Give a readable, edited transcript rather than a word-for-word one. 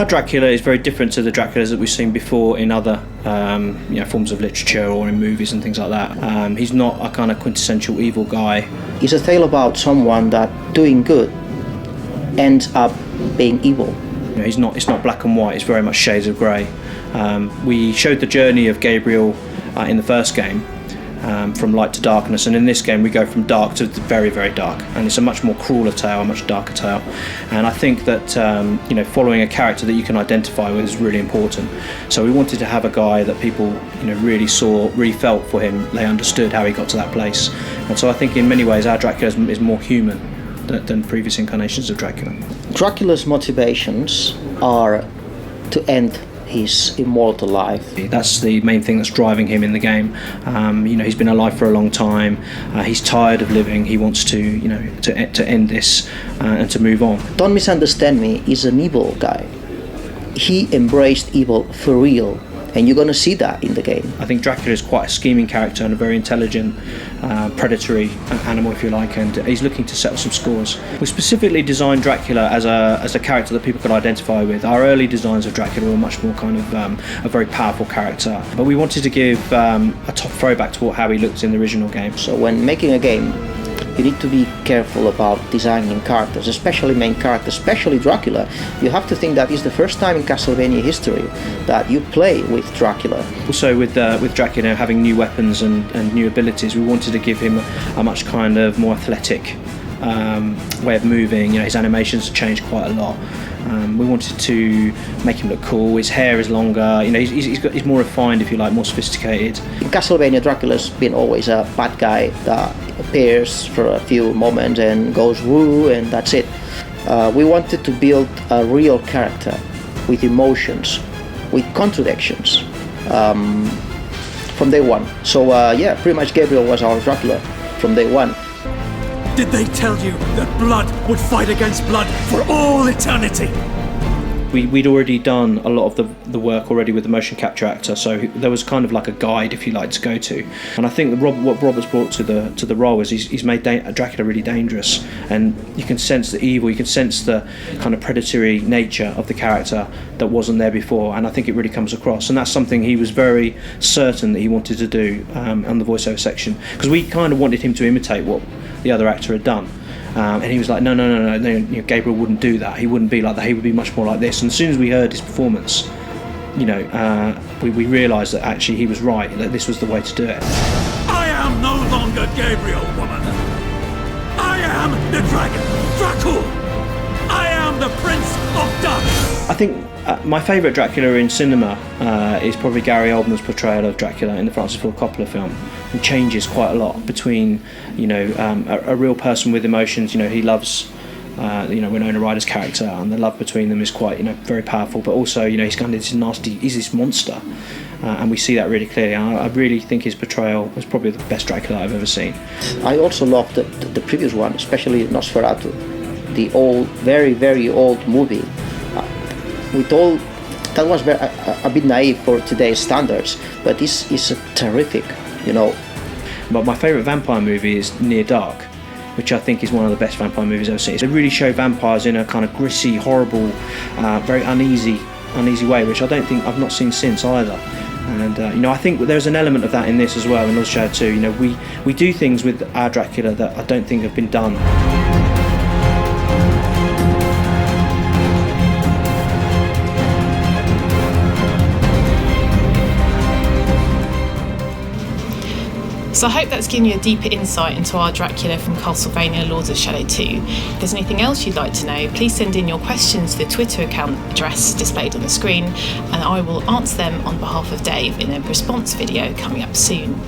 Our Dracula is very different to the Draculas that we've seen before in other forms of literature or in movies and things like that. He's not a kind of quintessential evil guy. It's a tale about someone that doing good ends up being evil. It's not black and white, it's very much shades of grey. We showed the journey of Gabriel in the first game, from light to darkness, and in this game we go from dark to very, very dark, and it's a much more crueler tale, a much darker tale. And I think that following a character that you can identify with is really important. So we wanted to have a guy that people really saw, really felt for him, they understood how he got to that place. And so I think in many ways our Dracula is more human than previous incarnations of Dracula. Dracula's motivations are to end his immortal life. That's the main thing that's driving him in the game. He's been alive for a long time. He's tired of living. He wants to end this and to move on. Don't misunderstand me. He's an evil guy. He embraced evil for real, and you're going to see that in the game. I think Dracula is quite a scheming character and a very intelligent, predatory animal, if you like, and he's looking to settle some scores. We specifically designed Dracula as a character that people could identify with. Our early designs of Dracula were much more kind of a very powerful character, but we wanted to give a top throwback to how he looked in the original game. So when making a game, you need to be careful about designing characters, especially main characters, especially Dracula. You have to think that it's the first time in Castlevania history that you play with Dracula. Also with Dracula having new weapons and new abilities, we wanted to give him a much kind of more athletic way of moving. His animations changed quite a lot. We wanted to make him look cool. His hair is longer. He's more refined, if you like, more sophisticated. In Castlevania, Dracula's been always a bad guy that appears for a few moments and goes woo, and that's it. We wanted to build a real character with emotions, with contradictions from day one. So pretty much Gabriel was our Dracula from day one. Did they tell you that blood would fight against blood for all eternity? We'd already done a lot of the work already with the motion capture actor, so there was kind of like a guide, if you like, to go to. And I think what Robert's brought to the role is he's made Dracula really dangerous, and you can sense the evil, you can sense the kind of predatory nature of the character that wasn't there before, and I think it really comes across. And that's something he was very certain that he wanted to do on the voiceover section, because we kind of wanted him to imitate what the other actor had done. And he was like, no, Gabriel wouldn't do that. He wouldn't be like that. He would be much more like this. And as soon as we heard his performance, we realised that actually he was right, that this was the way to do it. I am no longer Gabriel, woman. I am the dragon, Dracula. I am the Prince of Darkness. I think my favourite Dracula in cinema is probably Gary Oldman's portrayal of Dracula in the Francis Ford Coppola film. It changes quite a lot between, a real person with emotions. He loves, Winona Ryder's character, and the love between them is quite, very powerful. But also, he's kind of this nasty, he's this monster, and we see that really clearly. And I really think his portrayal was probably the best Dracula I've ever seen. I also loved the previous one, especially Nosferatu, the old, very, very old movie. That was a bit naive for today's standards, but this is terrific, But my favourite vampire movie is Near Dark, which I think is one of the best vampire movies I've seen. They really show vampires in a kind of gritty, horrible, very uneasy way, which I've not seen since either. And I think there's an element of that in this as well, in Lords of Shadow 2. We do things with our Dracula that I don't think have been done. So I hope that's given you a deeper insight into our Dracula from Castlevania Lords of Shadow 2. If there's anything else you'd like to know, please send in your questions to the Twitter account address displayed on the screen, and I will answer them on behalf of Dave in a response video coming up soon.